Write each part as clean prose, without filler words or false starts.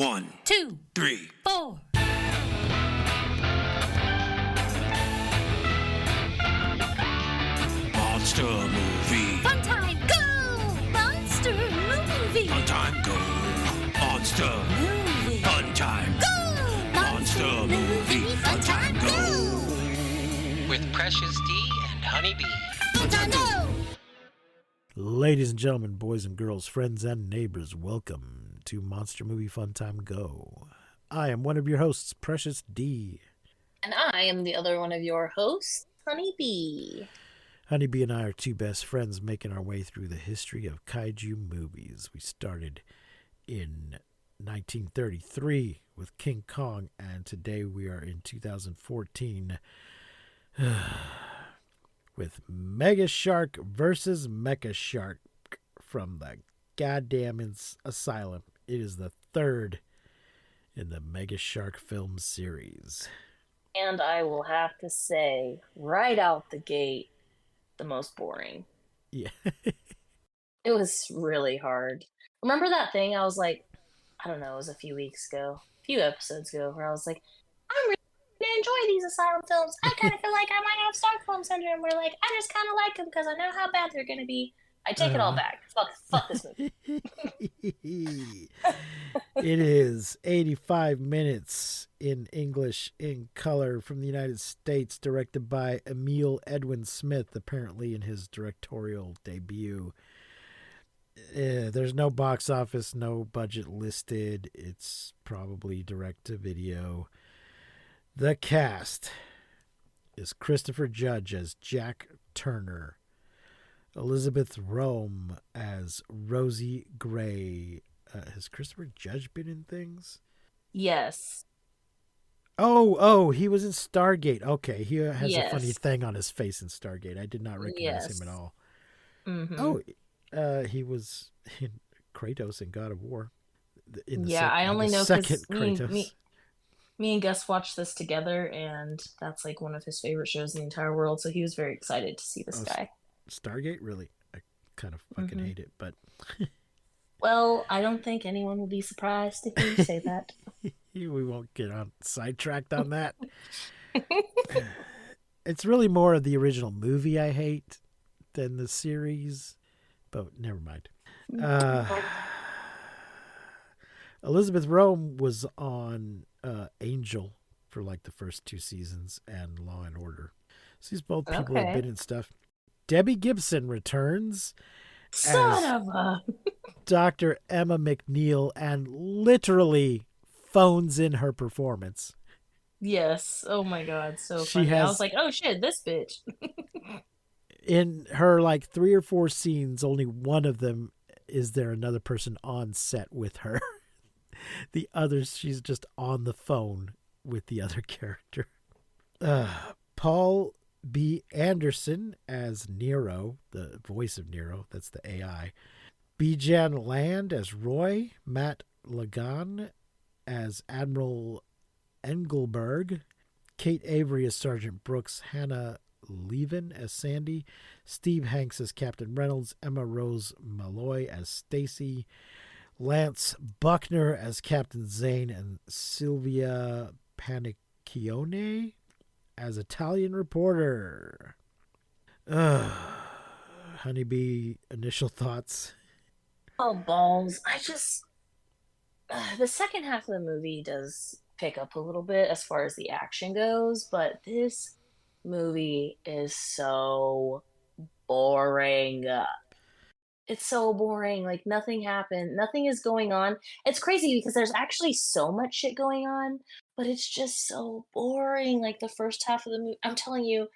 1, 2, 3, 4. Monster movie. Fun time, go! Monster movie. Fun time, go. Monster Movie. fun time. Go! Monster movie. Fun time, go. With Precious D and Honeybee. Fun time, go! Ladies and gentlemen, boys and girls, friends and neighbors, welcome to Monster Movie Fun Time Go. I am one of your hosts, Precious D. And I am the other one of your hosts, Honeybee. Honeybee and I are two best friends making our way through the history of kaiju movies. We started in 1933 with King Kong, and today we are in 2014 with Mega Shark versus Mecha Shark from the goddamn asylum. It is the third in the Mega Shark film series. And I will have to say, right out the gate, the most boring. Yeah. It was really hard. Remember that thing I was like, I don't know, it was a few episodes ago, where I was like, I'm really going to enjoy these asylum films. I kind of feel like I might have Stockholm Syndrome, where like, I just kind of like them because I know how bad they're going to be. I take it all back. Fuck this movie. It is 85 minutes in English in color from the United States, directed by Emil Edwin Smith, apparently in his directorial debut. There's no box office, no budget listed. It's probably direct to video. The cast is Christopher Judge as Jack Turner, Elizabeth Rome as Rosie Gray. Has Christopher Judge been in things? Yes. Oh, he was in Stargate. Okay, he has Yes. a funny thing on his face in Stargate. I did not recognize him at all. Mm-hmm. Oh, he was in Kratos in God of War. I only know second because Kratos. me and Gus watched this together, and that's like one of his favorite shows in the entire world, so he was very excited to see this guy. Stargate? Really? I kind of fucking hate it, but... Well, I don't think anyone will be surprised to hear you say that. We won't get sidetracked on that. It's really more of the original movie I hate than the series, but never mind. Elizabeth Rome was on Angel for like the first 2 seasons and Law and Order. So these both people have been in stuff. Debbie Gibson returns Son as of a... Dr. Emma McNeil and literally phones in her performance. Yes. Oh my God. So She funny. I has- was like, oh shit, this bitch. In her like 3 or 4 scenes, only one of them is there another person on set with her. The others, she's just on the phone with the other character. Paul B. Anderson as Nero, the voice of Nero, that's the AI. Bijan Land as Roy. Matt Lagan as Admiral Engelberg. Kate Avery as Sergeant Brooks. Hannah Levin as Sandy. Steve Hanks as Captain Reynolds. Emma Rose Malloy as Stacy. Lance Buckner as Captain Zane, and Sylvia Panicchione as Italian reporter. Honeybee, initial thoughts? Oh, balls. The second half of the movie does pick up a little bit as far as the action goes, but this movie is so boring. It's so boring. Like, nothing happened. Nothing is going on. It's crazy because there's actually so much shit going on, but it's just so boring. Like, the first half of the movie, I'm telling you,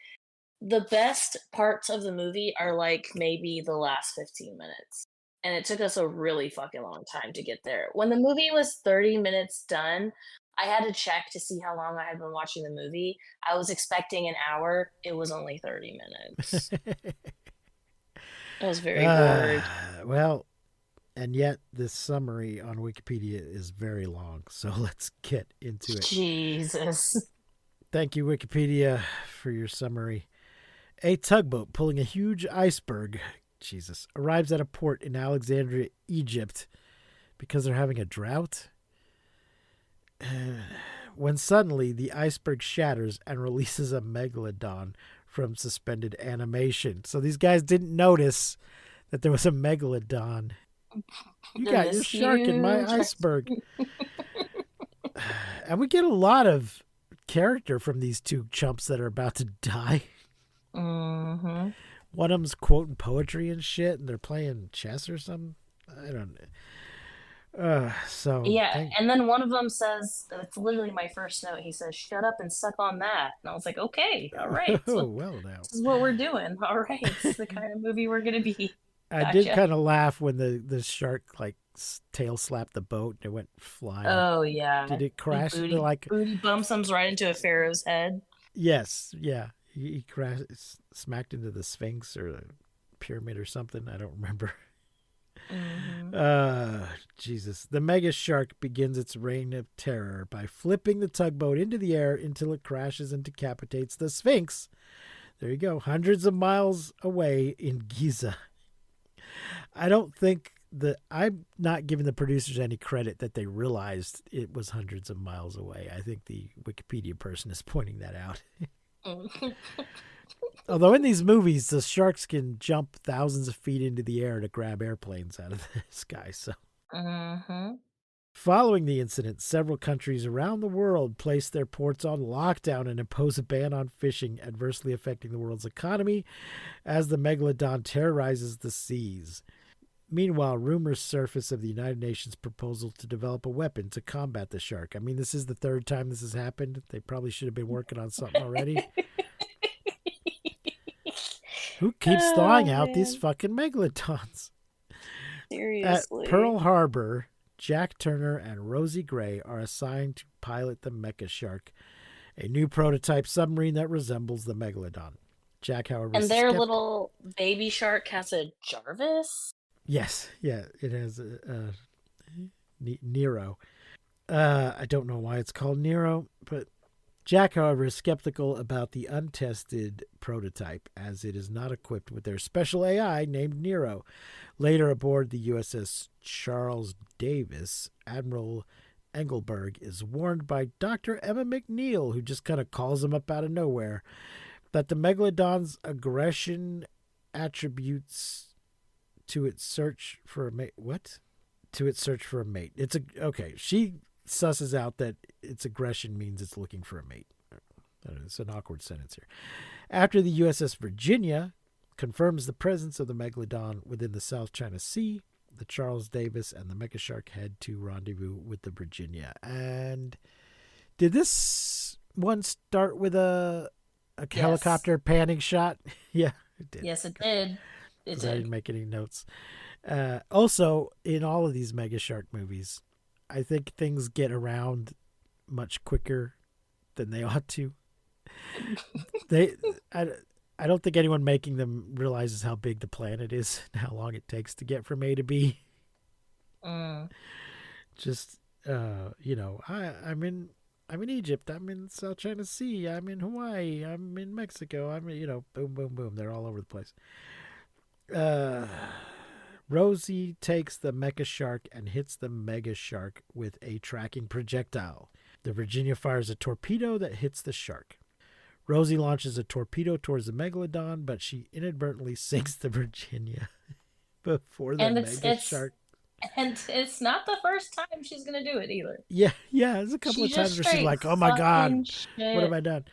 the best parts of the movie are like maybe the last 15 minutes. And it took us a really fucking long time to get there. When the movie was 30 minutes done, I had to check to see how long I had been watching the movie. I was expecting an hour. It was only 30 minutes. I was very bored. Well, and yet this summary on Wikipedia is very long, so let's get into it. Jesus. Thank you, Wikipedia, for your summary. A tugboat pulling a huge iceberg, arrives at a port in Alexandria, Egypt, because they're having a drought. when suddenly the iceberg shatters and releases a megalodon from suspended animation. So these guys didn't notice that there was a megalodon. You got your shark in my iceberg. And we get a lot of character from these two chumps that are about to die. Mm-hmm. One of them's quoting poetry and shit, and they're playing chess or something. I don't know. And then one of them says, it's literally my first note. He says, "Shut up and suck on that." And I was like, okay, all right. Oh, well now. This is what we're doing. All right. This is the kind of movie we're going to be. I did kind of laugh when the shark like tail slapped the boat and it went flying. Oh, yeah. Did it crash? Booty bumps him right into a pharaoh's head. Yes, yeah. He crashed, smacked into the Sphinx or the pyramid or something. I don't remember. Mm-hmm. Jesus. The Mega Shark begins its reign of terror by flipping the tugboat into the air until it crashes and decapitates the Sphinx. There you go. Hundreds of miles away in Giza. I don't think I'm not giving the producers any credit that they realized it was hundreds of miles away. I think the Wikipedia person is pointing that out. Although in these movies, the sharks can jump thousands of feet into the air to grab airplanes out of the sky. So, Following the incident, several countries around the world placed their ports on lockdown and imposed a ban on fishing, adversely affecting the world's economy as the megalodon terrorizes the seas. Meanwhile, rumors surface of the United Nations proposal to develop a weapon to combat the shark. I mean, this is the third time this has happened. They probably should have been working on something already. Who keeps thawing out these fucking megalodons? Seriously. At Pearl Harbor, Jack Turner and Rosie Gray are assigned to pilot the Mecha Shark, a new prototype submarine that resembles the Megalodon. Jack, however, and their little baby shark has a Jarvis? Yes, yeah, it has Nero. I don't know why it's called Nero, but Jack, however, is skeptical about the untested prototype as it is not equipped with their special AI named Nero. Later aboard the USS Charles Davis, Admiral Engelberg is warned by Dr. Emma McNeil, who just kind of calls him up out of nowhere, that the Megalodon's aggression attributes to its search for a mate. What? To its search for a mate. Okay. She susses out that its aggression means it's looking for a mate. It's an awkward sentence here. After the USS Virginia confirms the presence of the Megalodon within the South China Sea, the Charles Davis and the Mecha Shark head to rendezvous with the Virginia. And did this one start with a helicopter panning shot? Yeah, it did. Yes, it did. I didn't make any notes. Also, in all of these Mega Shark movies, I think things get around much quicker than they ought to. I don't think anyone making them realizes how big the planet is and how long it takes to get from A to B. Just I'm in Egypt, I'm in South China Sea, I'm in Hawaii, I'm in Mexico, boom, boom, boom. They're all over the place. Rosie takes the Mecha Shark and hits the Mega Shark with a tracking projectile. The Virginia fires a torpedo that hits the shark. Rosie launches a torpedo towards the Megalodon, but she inadvertently sinks the Virginia before the Mega Shark. And it's not the first time she's going to do it either. Yeah, there's a couple of times where she's like, oh my God, what have I done?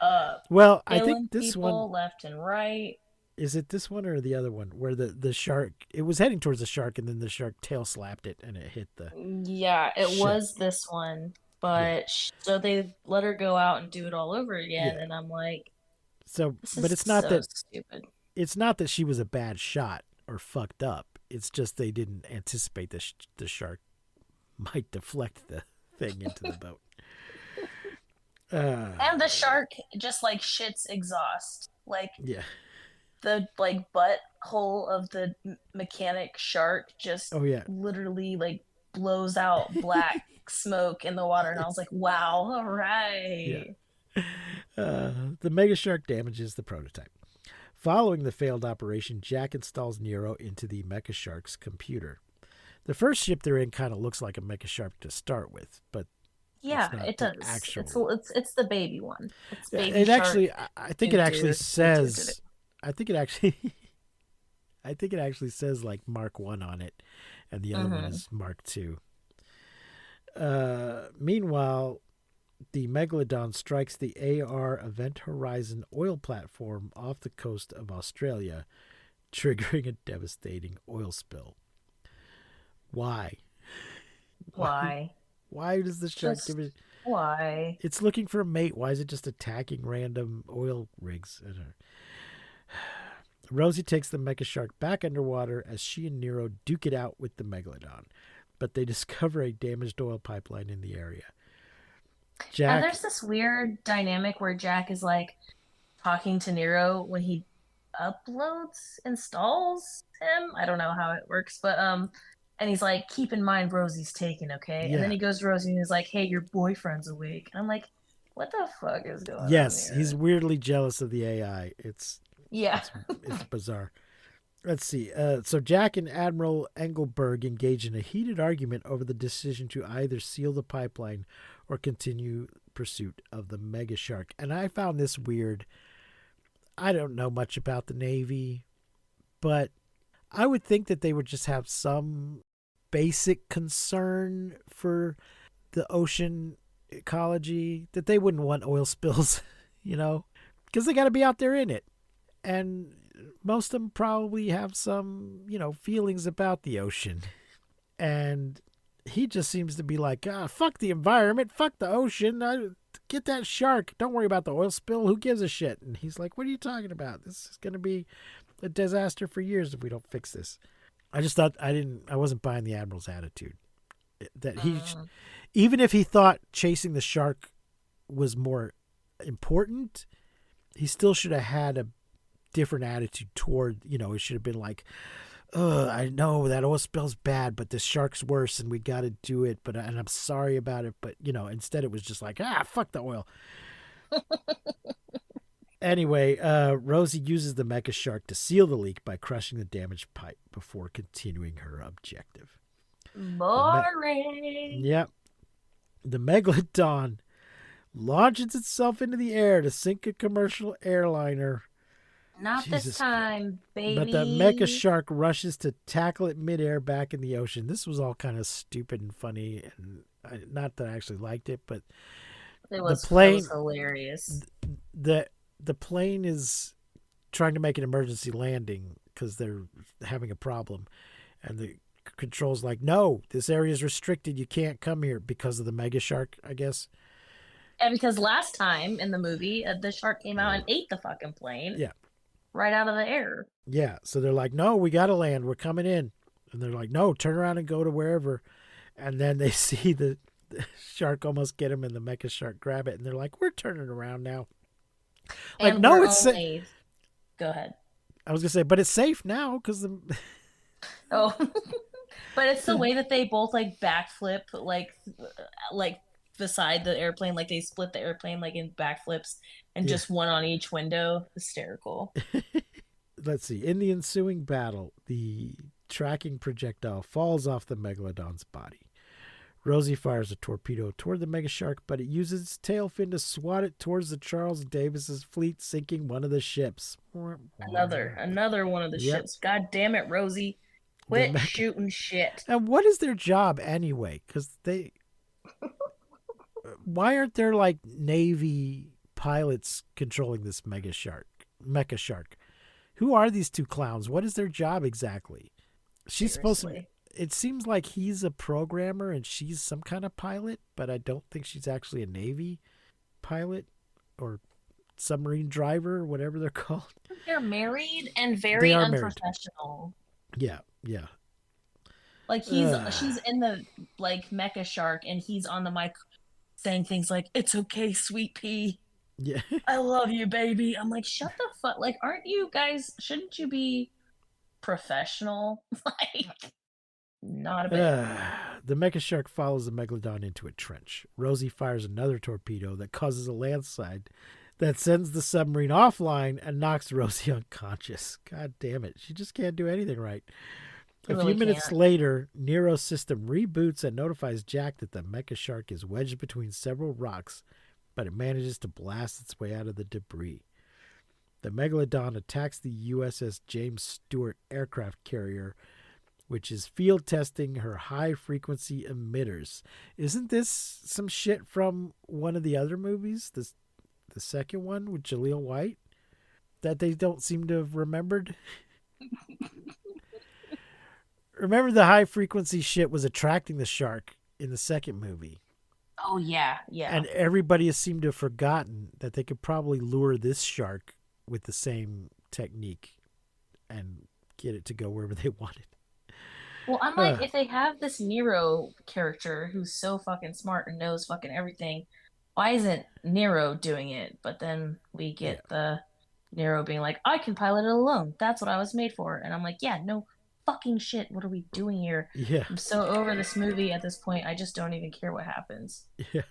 Well, I think this one... left and right. Is it this one or the other one where the shark, it was heading towards the shark and then the shark tail slapped it and it hit the... Yeah, it was this one. But so they let her go out and do it all over again, and I'm like, but it's not that stupid. It's not that she was a bad shot or fucked up. It's just they didn't anticipate the shark might deflect the thing into the boat. And the shark just like shits exhaust, yeah. The butt hole of the mechanic shark just literally blows out black smoke in the water, and I was like, wow, all right. Yeah. The Mega Shark damages the prototype. Following the failed operation, Jack installs Nero into the Mecha Shark's computer. The first ship they're in kind of looks like a Mecha Shark to start with, but Yeah, not it the does. actual. It's the baby one. It's Yeah, baby it shark actually, I think it actually induced. says, I think it actually, I think it actually says like Mark 1 on it, and the other one Mm-hmm. is Mark 2. Meanwhile, the Megalodon strikes the AR Event Horizon oil platform off the coast of Australia, triggering a devastating oil spill. Why? Why? Why? Why does the shark give Just it? why? It's looking for a mate. Why is it just attacking random oil rigs? I don't know. Rosie takes the Mecha Shark back underwater as she and Nero duke it out with the Megalodon, but they discover a damaged oil pipeline in the area. And Jack, there's this weird dynamic where Jack is like talking to Nero when he installs him. I don't know how it works, but and he's like, keep in mind Rosie's taken, okay? And then yeah, he goes to Rosie and he's like, hey, your boyfriend's awake. And I'm like, what the fuck is going on yes, he's here? weirdly jealous of the AI. Yeah. It's bizarre. Let's see. So Jack and Admiral Engelberg engage in a heated argument over the decision to either seal the pipeline or continue pursuit of the Mega Shark. And I found this weird. I don't know much about the Navy, but I would think that they would just have some basic concern for the ocean ecology, that they wouldn't want oil spills, because they got to be out there in it. And most of them probably have some, feelings about the ocean. And he just seems to be like, fuck the environment, fuck the ocean. Get that shark. Don't worry about the oil spill. Who gives a shit? And he's like, what are you talking about? This is going to be a disaster for years if we don't fix this. I just thought I wasn't buying the Admiral's attitude. That even if he thought chasing the shark was more important, he still should have had a different attitude toward, it should have been like, I know that oil spill's bad, but this shark's worse and we got to do it. And I'm sorry about it. But, instead it was just like, fuck the oil. Anyway, Rosie uses the Mecha Shark to seal the leak by crushing the damaged pipe before continuing her objective. Boring. Yep. The Megalodon launches itself into the air to sink a commercial airliner. Not Jesus this time, baby. But the Mecha Shark rushes to tackle it midair back in the ocean. This was all kind of stupid and funny, and not that I actually liked it, but it was hilarious. The plane is trying to make an emergency landing because they're having a problem, and the control's like, no, this area is restricted. You can't come here because of the Mega Shark, I guess. And because last time in the movie, the shark came out and ate the fucking plane. Yeah. Right out of the air. Yeah. So they're like, no, we got to land. We're coming in. And they're like, no, turn around and go to wherever. And then they see the shark almost get him, and the Mecha Shark grab it. And they're like, we're turning around now. Like, and no, it's safe. Go ahead. I was going to say, but it's safe now because the. Oh. But it's the way that they both like backflip, like beside the airplane, like they split the airplane like in backflips and just one on each window. Hysterical. Let's see. In the ensuing battle, the tracking projectile falls off the Megalodon's body. Rosie fires a torpedo toward the Mega Shark, but it uses its tail fin to swat it towards the Charles Davis's fleet, sinking one of the ships. Another one of the ships. God damn it, Rosie. Quit shooting shit. And what is their job anyway? Because why aren't there like Navy pilots controlling this Mecha Shark? Who are these two clowns? What is their job exactly? She's supposed to. It seems like he's a programmer and she's some kind of pilot, but I don't think she's actually a Navy pilot or submarine driver, whatever they're called. They're married and very unprofessional. Yeah, yeah. Like she's in the like Mecha Shark and he's on the mic saying things like, "It's okay, sweet pea. Yeah. I love you, baby." I'm like, shut the fuck. Like, shouldn't you be professional? Like, not a bit. The Mecha Shark follows the Megalodon into a trench. Rosie fires another torpedo that causes a landslide that sends the submarine offline and knocks Rosie unconscious. God damn it. She just can't do anything right. A few minutes later, Nero's system reboots and notifies Jack that the Mecha Shark is wedged between several rocks, but it manages to blast its way out of the debris. The Megalodon attacks the USS James Stewart aircraft carrier, which is field testing her high-frequency emitters. Isn't this some shit from one of the other movies, the second one with Jaleel White, that they don't seem to have remembered? Remember, the high-frequency shit was attracting the shark in the second movie. Oh, yeah. And everybody has seemed to have forgotten that they could probably lure this shark with the same technique and get it to go wherever they wanted. Well, I'm like, if they have this Nero character who's so fucking smart and knows fucking everything, why isn't Nero doing it? But then we get the Nero being like, I can pilot it alone. That's what I was made for. And I'm like, yeah, no fucking shit. What are we doing here? Yeah. I'm so over this movie at this point. I just don't even care what happens. Yeah.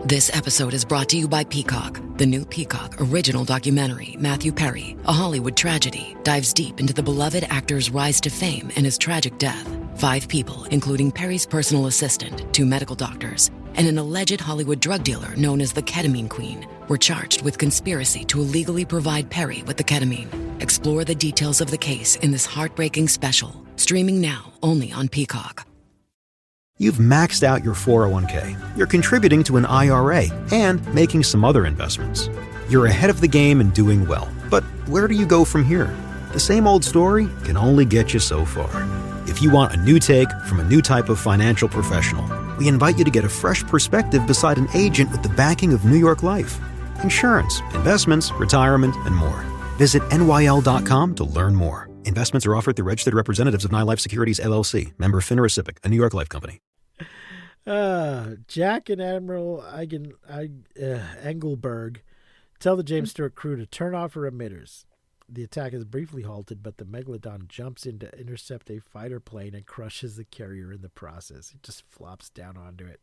This episode is brought to you by Peacock. The new Peacock original documentary, Matthew Perry, A Hollywood Tragedy, dives deep into the beloved actor's rise to fame and his tragic death. 5 people, including Perry's personal assistant, 2 medical doctors, and an alleged Hollywood drug dealer known as the Ketamine Queen, were charged with conspiracy to illegally provide Perry with the ketamine. Explore the details of the case in this heartbreaking special, streaming now only on Peacock. You've maxed out your 401k, you're contributing to an IRA, and making some other investments. You're ahead of the game and doing well. But where do you go from here? The same old story can only get you so far. If you want a new take from a new type of financial professional, we invite you to get a fresh perspective beside an agent with the backing of New York Life. Insurance, investments, retirement, and more. Visit NYL.com to learn more. Investments are offered through registered representatives of NyLife Securities, LLC. Member FINRA SIPC, a New York Life company. Jack and Admiral Engelberg tell the James Stewart crew to turn off her emitters. The attack is briefly halted, but the Megalodon jumps in to intercept a fighter plane and crushes the carrier in the process. It just flops down onto it.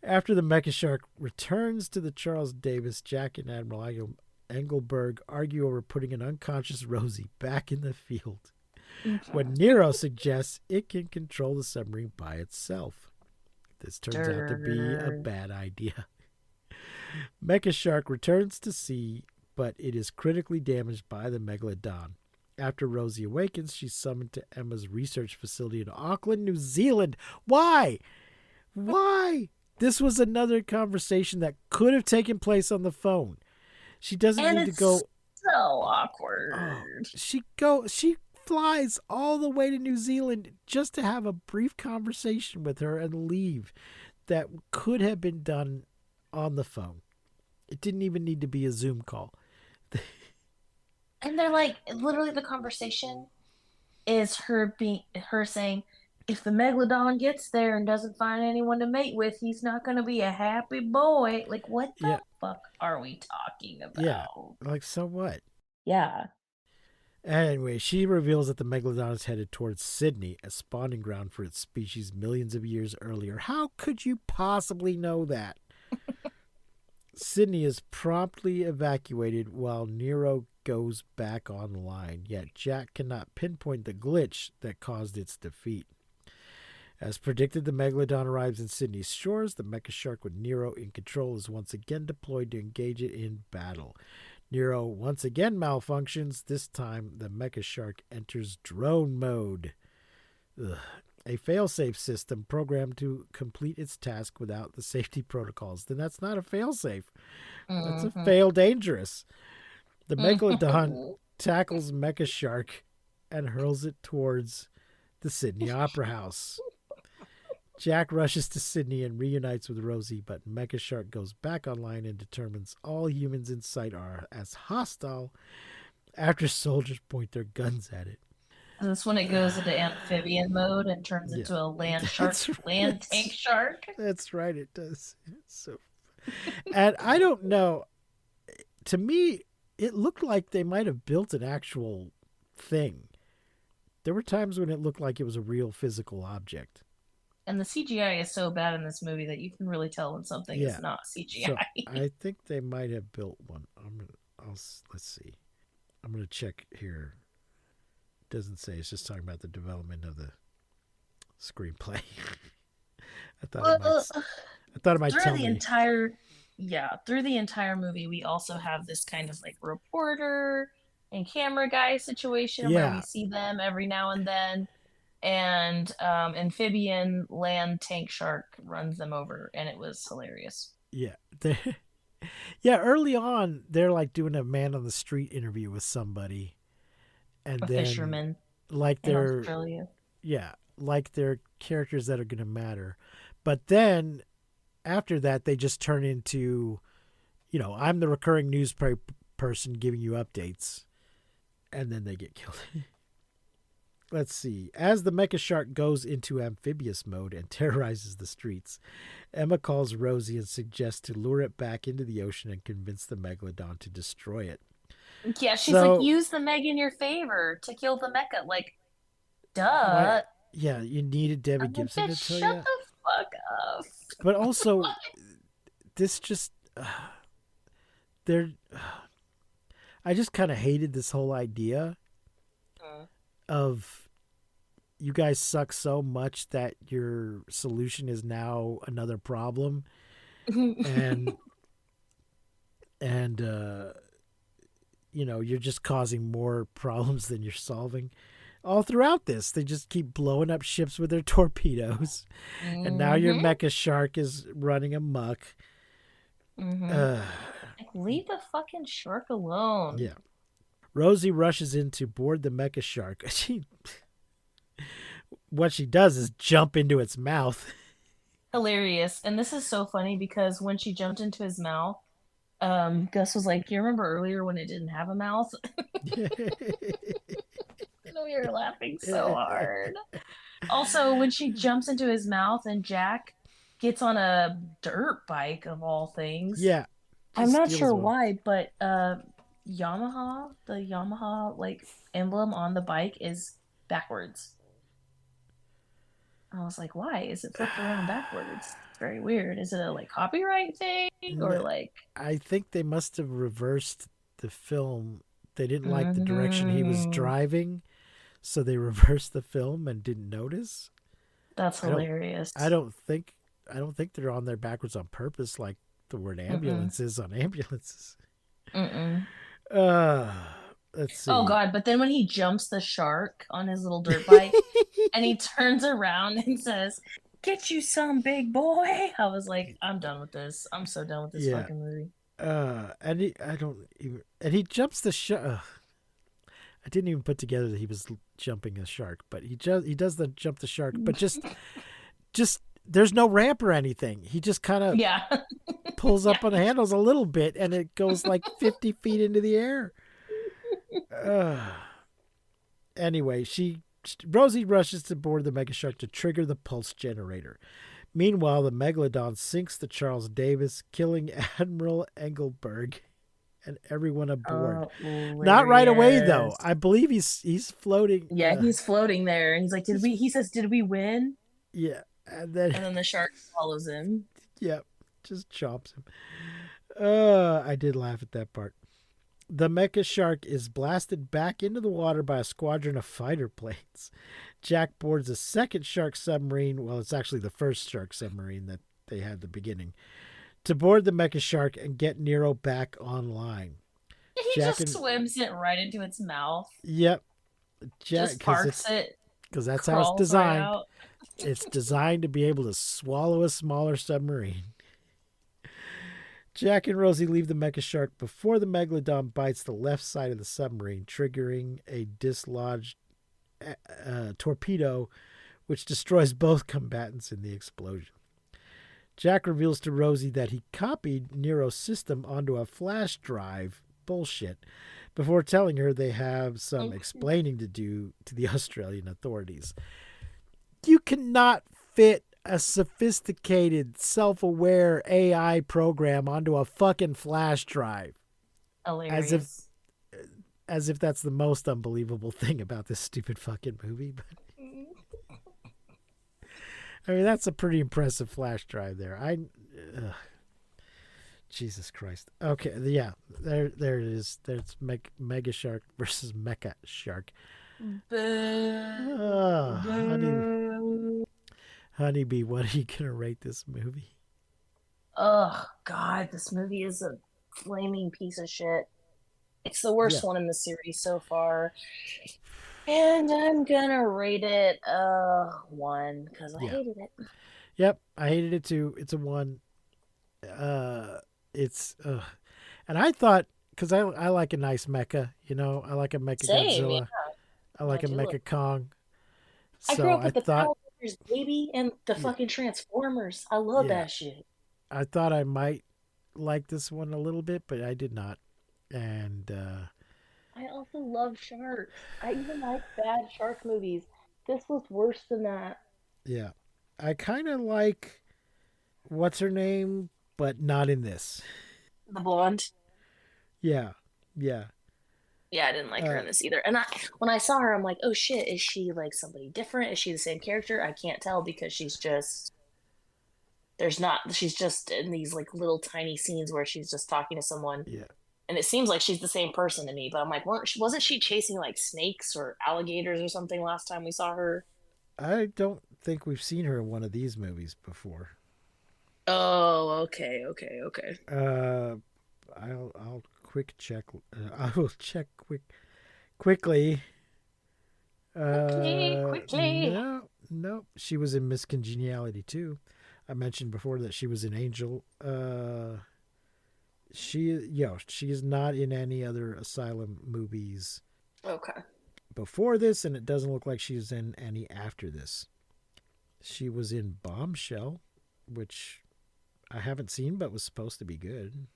After the Mecha Shark returns to the Charles Davis, Jack and Admiral Engelberg argue over putting an unconscious Rosie back in the field, when Nero suggests it can control the submarine by itself. This turns out to be a bad idea. Mecha Shark returns to sea, but it is critically damaged by the Megalodon. After Rosie awakens, she's summoned to Emma's research facility in Auckland, New Zealand. Why? Why? This was another conversation that could have taken place on the phone. She doesn't need to go. So awkward. She flies all the way to New Zealand just to have a brief conversation with her and leave. That could have been done on the phone. It didn't even need to be a Zoom call. And they're like, literally the conversation is her saying, if the Megalodon gets there and doesn't find anyone to mate with, he's not going to be a happy boy. Like, what the fuck are we talking about? Yeah, like, so what? Yeah. Anyway, she reveals that the Megalodon is headed towards Sydney, a spawning ground for its species millions of years earlier. How could you possibly know that? Sydney is promptly evacuated while Nero goes back online, yet Jack cannot pinpoint the glitch that caused its defeat. As predicted, the Megalodon arrives in Sydney's shores. The Mecha Shark with Nero in control is once again deployed to engage it in battle. Nero once again malfunctions. This time, the Mecha Shark enters drone mode. A failsafe system programmed to complete its task without the safety protocols. Then that's not a failsafe. That's a fail dangerous. The Megalodon tackles Mecha Shark and hurls it towards the Sydney Opera House. Jack rushes to Sydney and reunites with Rosie, but Mecha Shark goes back online and determines all humans in sight are as hostile after soldiers point their guns at it. And that's when it goes into amphibian mode and turns into a land shark, land tank shark. That's right, it does. So, and I don't know. To me, it looked like they might have built an actual thing. There were times when it looked like it was a real physical object. And the CGI is so bad in this movie that you can really tell when something is not CGI. So I think they might have built one. Let's see. I'm gonna check here. Doesn't say. It's just talking about the development of the screenplay. Well, I thought it might through tell the me. through the entire movie, we also have this kind of like reporter and camera guy situation where we Yeah, see them every now and then, and amphibian land tank shark runs them over, and it was hilarious. yeah. Yeah, early on, they're like doing a man on the street interview with somebody, and A then fisherman like in they're Australia. yeah, like they're characters that are going to matter. But then after that, they just turn into, I'm the recurring news person giving you updates, and then they get killed. Let's see. As the Mecha Shark goes into amphibious mode and terrorizes the streets, Emma calls Rosie and suggests to lure it back into the ocean and convince the Megalodon to destroy it. Yeah, she's So, like, use the Meg in your favor to kill the mecha. Like, why? duh. Yeah, you needed Debbie I'm like, Gibson to bitch, tell shut you. the fuck up. But also, this just they're. I just kind of hated this whole idea of you guys suck so much that your solution is now another problem, and you're just causing more problems than you're solving. All throughout this, they just keep blowing up ships with their torpedoes, and now your Mecha Shark is running amok. Like, leave the fucking shark alone. Yeah. Rosie rushes in to board the Mecha Shark. What she does is jump into its mouth. Hilarious. And this is so funny because when she jumped into his mouth, Gus was like, you remember earlier when it didn't have a mouth? We were laughing so hard. Also, when she jumps into his mouth and Jack gets on a dirt bike of all things. Yeah. I'm not sure why, but Yamaha, the Yamaha like emblem on the bike is backwards. I was like, why is it flipped around backwards? It's very weird. Is it a like copyright thing or like? I think they must have reversed the film. They didn't like the direction he was driving, so they reversed the film and didn't notice. That's hilarious. I don't think they're on there backwards on purpose, like the word ambulance is on ambulances. Let's see. Oh God! But then when he jumps the shark on his little dirt bike, and he turns around and says, "Get you some, big boy." I was like, I'm done with this. I'm so done with this fucking movie. And he jumps the shark. I didn't even put together that he was jumping a shark, but he does the jump the shark, but just there's no ramp or anything. He just kind of pulls up on the handles a little bit, and it goes like 50 feet into the air. Anyway, Rosie rushes to board the Mega Shark to trigger the pulse generator. Meanwhile, the Megalodon sinks the Charles Davis, killing Admiral Engelberg and everyone aboard. Not right away, though. I believe he's floating. Yeah, he's floating there, and he's like, He says, "Did we win?" Yeah, and then the shark follows him. Yep, just chops him. I did laugh at that part. The Mecha Shark is blasted back into the water by a squadron of fighter planes. Jack boards a second shark submarine. Well, it's actually the first shark submarine that they had at the beginning, to board the Mecha Shark and get Nero back online. He just swims it right into its mouth. Yep. Just parks it. Because that's how it's designed. Right, it's designed to be able to swallow a smaller submarine. Jack and Rosie leave the Mecha Shark before the Megalodon bites the left side of the submarine, triggering a dislodged torpedo, which destroys both combatants in the explosion. Jack reveals to Rosie that he copied Nero's system onto a flash drive, bullshit, before telling her they have some explaining to do to the Australian authorities. You cannot fit a sophisticated, self-aware AI program onto a fucking flash drive. Hilarious. As if that's the most unbelievable thing about this stupid fucking movie. I mean, that's a pretty impressive flash drive there. Jesus Christ. Okay, yeah, there it is. There's Mega Shark versus Mecha Shark. Oh, Honeybee, what are you going to rate this movie? Oh God, this movie is a flaming piece of shit. It's the worst Yeah. one in the series so far. And I'm gonna rate it 1 because I Yeah. hated it. Yep, I hated it too. It's a 1. It's and I thought, because I like a nice mecha, I like a mecha Same, yeah. Godzilla, I like a I do mecha Kong. I grew So up I with the thought, Power Rangers, baby, and the yeah, fucking Transformers. I love yeah, that shit. I thought I might like this one a little bit, but I did not. And I also love sharks. I even like bad shark movies. This was worse than that. yeah, I kind of like what's her name, but not in this. The blonde. Yeah, yeah, Yeah, I didn't like her uh, in this either. And when I saw her, I'm like, oh shit, is she like somebody different? Is she the same character? I can't tell because she's just in these like little tiny scenes where she's just talking to someone, yeah. and it seems like she's the same person to me. But I'm like, wasn't she chasing like snakes or alligators or something last time we saw her? I don't think we've seen her in one of these movies before. Oh, okay, okay, okay. I'll quick check. I will check quickly. Quickly. No. She was in Miss Congeniality too. I mentioned before that she was in Angel. She is not in any other Asylum movies Okay. before this, and it doesn't look like she's in any after this. She was in Bombshell, which I haven't seen, but was supposed to be good.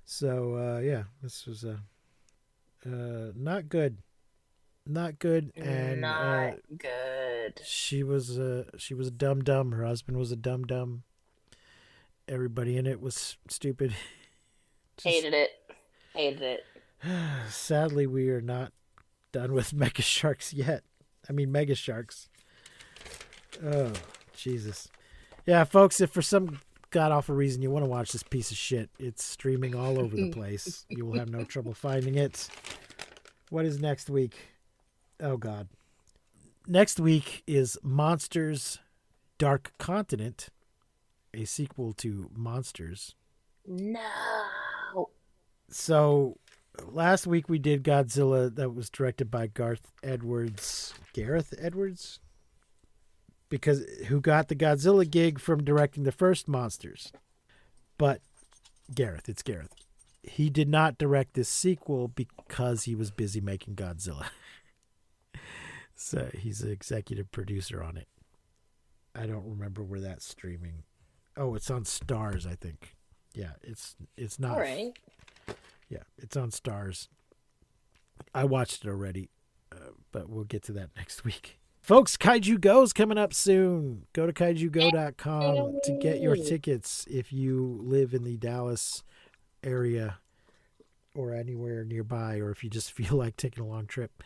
So yeah, this was not good, and Not good. she was a dum dum. Her husband was a dum dum. Everybody in it was stupid. Hated it. Hated it. Sadly, we are not done with Mecha Sharks yet. I mean, Mega Sharks. Oh, Jesus. Yeah, folks, if for some god-awful reason you want to watch this piece of shit, it's streaming all over the place. You will have no trouble finding it. What is next week? Oh, God. Next week is Monsters Dark Continent, a sequel to Monsters. No. So last week we did Godzilla, that was directed by Gareth Edwards. Gareth Edwards? Because who got the Godzilla gig from directing the first Monsters. But it's Gareth. He did not direct this sequel because he was busy making Godzilla. So he's an executive producer on it. I don't remember where that's streaming. Oh, it's on Stars, I think. Yeah, it's not. All right. Yeah, it's on Stars. I watched it already, but we'll get to that next week. Folks, Kaiju Go's coming up soon. Go to kaijugo.com to get your tickets if you live in the Dallas area or anywhere nearby, or if you just feel like taking a long trip.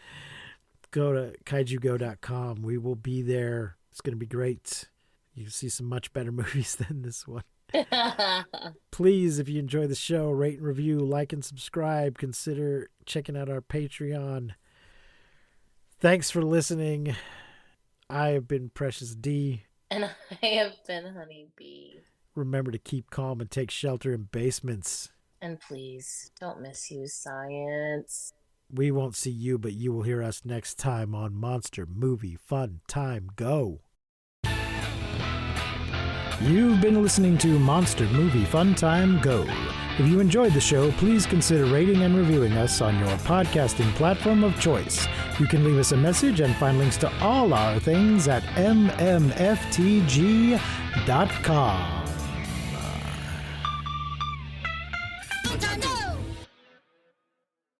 Go to kaijugo.com. We will be there. It's going to be great. You can see some much better movies than this one. Please, if you enjoy the show, rate and review, like and subscribe. Consider checking out our Patreon. Thanks for listening. I have been Precious D. And I have been Honey Bee. Remember to keep calm and take shelter in basements. And please, don't misuse science. We won't see you, but you will hear us next time on Monster Movie Fun Time Go. You've been listening to Monster Movie Fun Time Go. If you enjoyed the show, please consider rating and reviewing us on your podcasting platform of choice. You can leave us a message and find links to all our things at mmftg.com.